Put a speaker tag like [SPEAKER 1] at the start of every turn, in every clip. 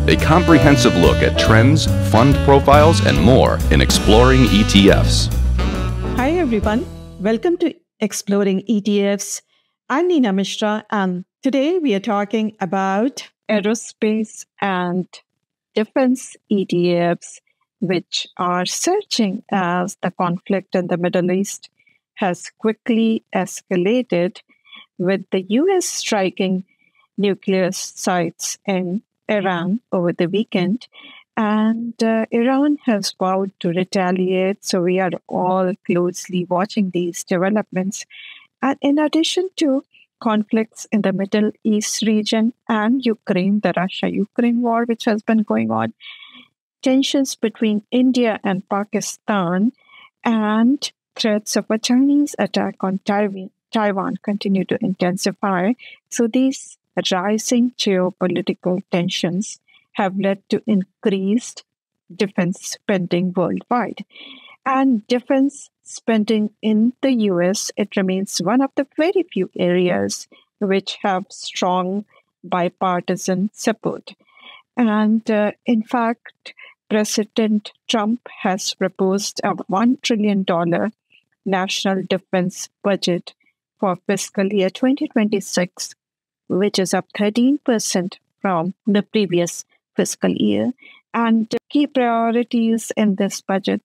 [SPEAKER 1] a comprehensive look at trends, fund profiles, and more in Exploring ETFs.
[SPEAKER 2] Hi, everyone. Welcome to Exploring ETFs. I'm Neena Mishra, and today we are talking about aerospace and defense ETFs, which are surging as the conflict in the Middle East has quickly escalated, with the US striking nuclear sites in Iran over the weekend. And Iran has vowed to retaliate. So we are all closely watching these developments. And in addition to conflicts in the Middle East region and Ukraine, the Russia Ukraine war, which has been going on, tensions between India and Pakistan, and threats of a Chinese attack on Taiwan continue to intensify. So these rising geopolitical tensions have led to increased defense spending worldwide. And defense spending in the US, it remains one of the very few areas which have strong bipartisan support. And in fact, President Trump has proposed a $1 trillion national defense budget for fiscal year 2026, which is up 13% from the previous fiscal year. And key priorities in this budget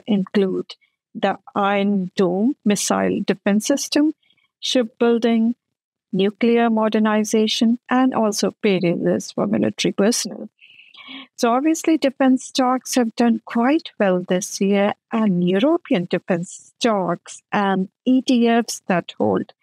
[SPEAKER 2] include the Iron Dome missile defense system, shipbuilding, nuclear modernization, and also pay raises for military personnel. So obviously, defense stocks have done quite well this year, and European defense stocks and ETFs that hold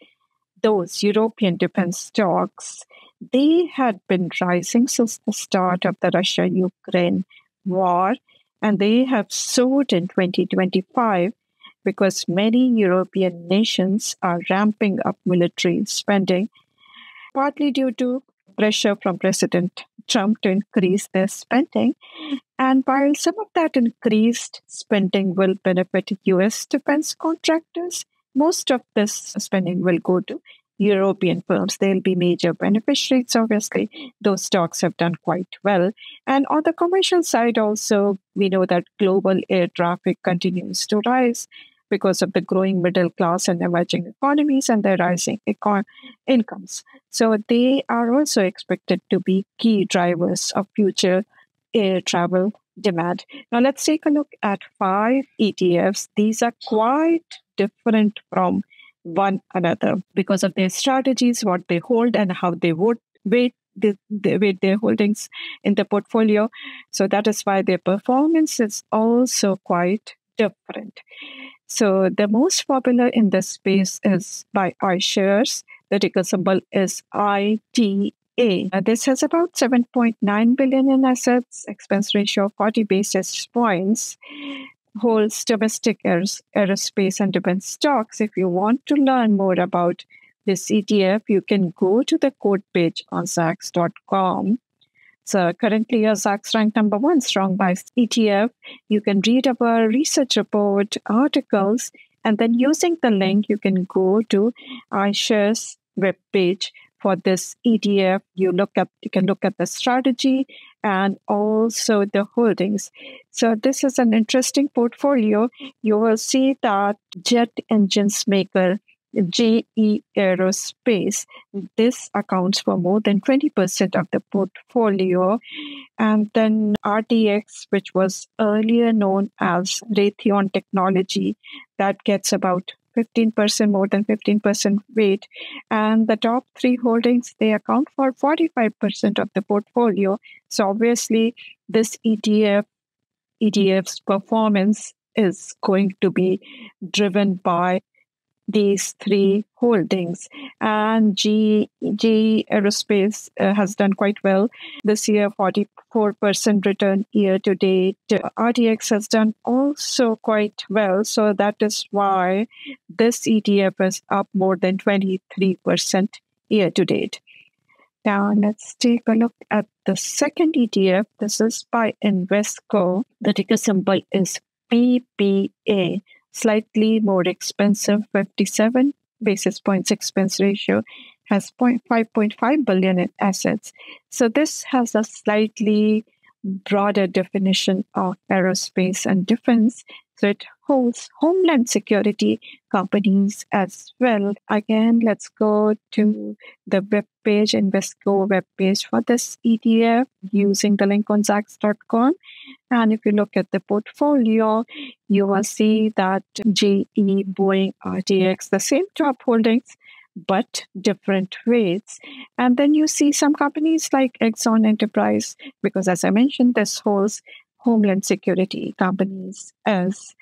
[SPEAKER 2] those European defense stocks, they had been rising since the start of the Russia-Ukraine war, and they have soared in 2025 because many European nations are ramping up military spending, partly due to pressure from President Trump to increase their spending. And while some of that increased spending will benefit US defense contractors, most of this spending will go to European firms. They'll be major beneficiaries, obviously. Those stocks have done quite well. And on the commercial side also, we know that global air traffic continues to rise because of the growing middle class and emerging economies and their rising incomes. So they are also expected to be key drivers of future air travel demand. Now let's take a look at 5 ETFs. These are quite different from one another because of their strategies, what they hold, and how they would weight their holdings in the portfolio. So that is why their performance is also quite different. So the most popular in this space is by iShares. The ticker symbol is ITA. This has about 7.9 billion in assets, expense ratio of 40 basis points, holds domestic aerospace and defense stocks. If you want to learn more about this ETF, you can go to the quote page on Zacks.com. So currently, Zacks ranked number 1 strong buy ETF. You can read our research report articles, and then using the link, you can go to iShares webpage for this ETF. You can look at the strategy and also the holdings. So this is an interesting portfolio. You will see that jet engines maker GE Aerospace, this accounts for more than 20% of the portfolio. And then RTX, which was earlier known as Raytheon Technology, that gets about 15%, more than 15% weight. And the top 3 holdings, they account for 45% of the portfolio. So obviously, this ETF's performance is going to be driven by these 3 holdings. And GE Aerospace has done quite well this year, 44% return year to date. RTX has done also quite well. So that is why this ETF is up more than 23% year to date. Now let's take a look at the second ETF. This is by Invesco. The ticker symbol is PPA. Slightly more expensive, 57 basis points expense ratio. has 5.5 billion in assets. So this has a slightly broader definition of aerospace and defense. So it holds homeland security companies as well. Again, let's go to the web page, Invesco web page for this ETF using the link on Zacks.com. And if you look at the portfolio, you will see that GE, Boeing, RTX, the same top holdings, but different rates. And then you see some companies like Exxon Enterprise, because as I mentioned, this holds homeland security companies as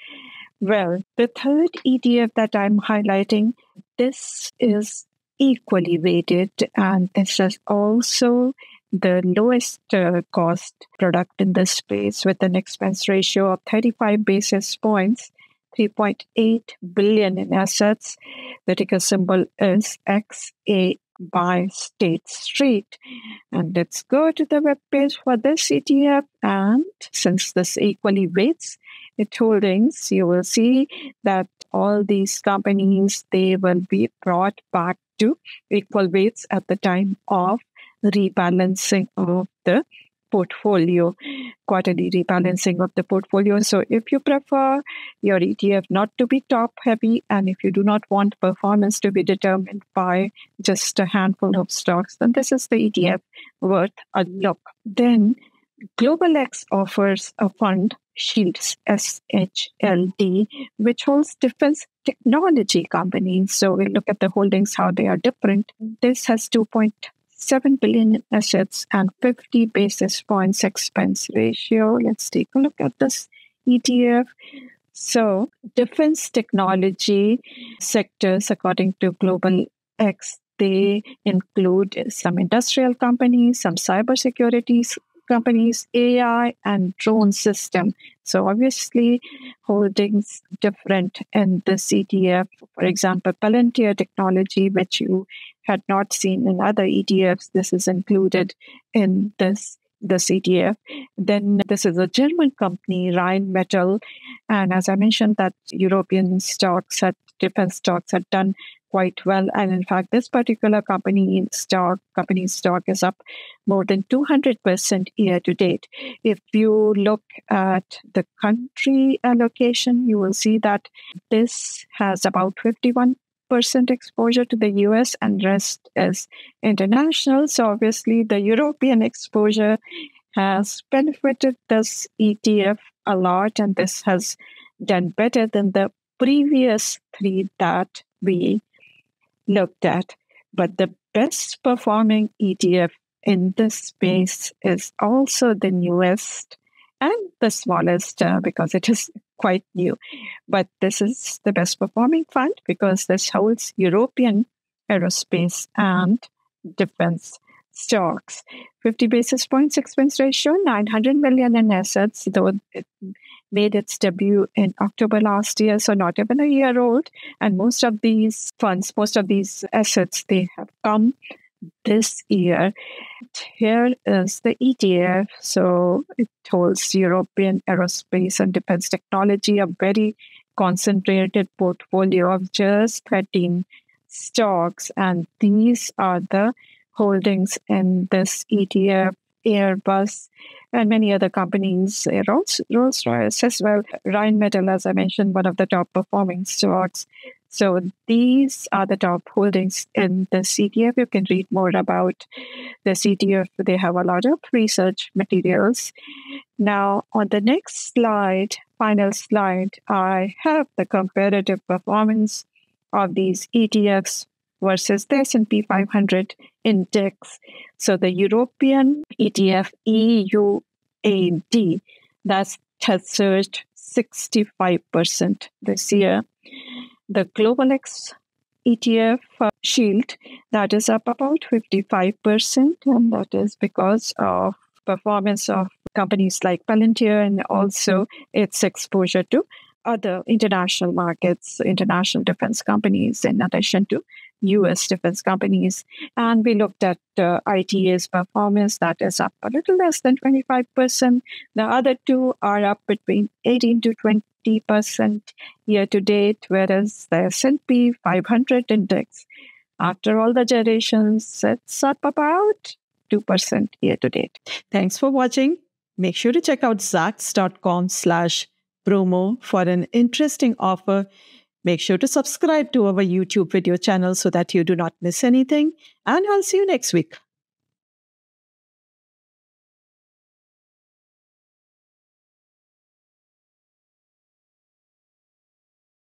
[SPEAKER 2] well. The third ETF that I'm highlighting, this is equally weighted, and this is also the lowest cost product in this space with an expense ratio of 35 basis points, 3.8 billion in assets. The ticker symbol is XA by State Street. And let's go to the web page for this ETF. And since this equally weights its holdings, you will see that all these companies, they will be brought back to equal weights at the time of rebalancing of the portfolio, quarterly rebalancing of the portfolio. So if you prefer your ETF not to be top heavy, and if you do not want performance to be determined by just a handful of stocks, then this is the ETF worth a look. Then Global X offers a fund, Shields SHLD, which holds defense technology companies. So we look at the holdings, how they are different. This has 2.7 billion assets and 50 basis points expense ratio. Let's take a look at this ETF. So defense technology sectors, according to Global X, they include some industrial companies, some cybersecurity companies, AI, and drone system. So obviously holdings different in this ETF. For example, Palantir Technology, which you had not seen in other ETFs, this is included in this ETF. Then this is a German company, Rheinmetall. And as I mentioned, that European stocks, defense stocks had done quite well. And in fact, this particular company's stock is up more than 200% year to date. If you look at the country allocation, you will see that this has about 51% exposure to the US and rest is international. So obviously the European exposure has benefited this ETF a lot, and this has done better than the previous three that we looked at. But the best performing ETF in this space is also the newest and the smallest because it is quite new. But this is the best performing fund because this holds European aerospace and defense stocks. 50 basis points expense ratio, 900 million in assets, though it made its debut in October last year, so not even a year old. And most of these funds, most of these assets, they have come this year. Here is the ETF. So it holds European aerospace and defense technology, a very concentrated portfolio of just 13 stocks. And these are the holdings in this ETF. Airbus, and many other companies, Rolls-Royce as well. Rheinmetall, as I mentioned, one of the top performing stocks. So these are the top holdings in the ETF. You can read more about the ETF. They have a lot of research materials. Now, on the next slide, final slide, I have the comparative performance of these ETFs versus the S&P 500 index. So the European ETF EUAD, that has surged 65% this year. The Global X ETF Shield, that is up about 55%, and that is because of performance of companies like Palantir and also its exposure to other international markets, international defense companies, in addition to US defense companies. And we looked at ITA's performance, that is up a little less than 25%. The other two are up between 18 to 20% year to date, whereas the S&P 500 index After all the gyrations, it's up about 2% year to date. Thanks for watching. Make sure to check out zacks.com/promo for an interesting offer. Make sure to subscribe to our YouTube video channel so that you do not miss anything. And I'll see you next week.